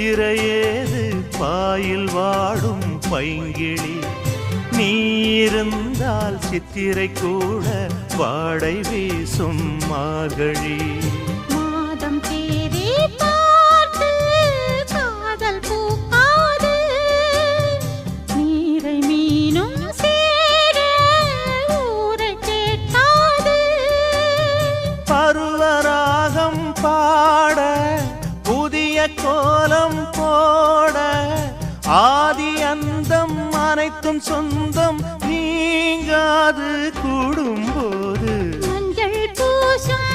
முத்திரையேது boil வாடும் பைங்கிளி நீ இருந்தால் சித்திரை கூட வாடை வீசும் மார்கழி மாதம் தேதி பார்த்து காதல் பூக்காது நீரை மீனும் சேர ஊரை கேட்காது பருவராகம் பாட புதிய கோலம் போட ஆதி அந்தம் அனைத்தும் சொந்தம் நீங்காது கூடும்போது மஞ்சள் பூசும்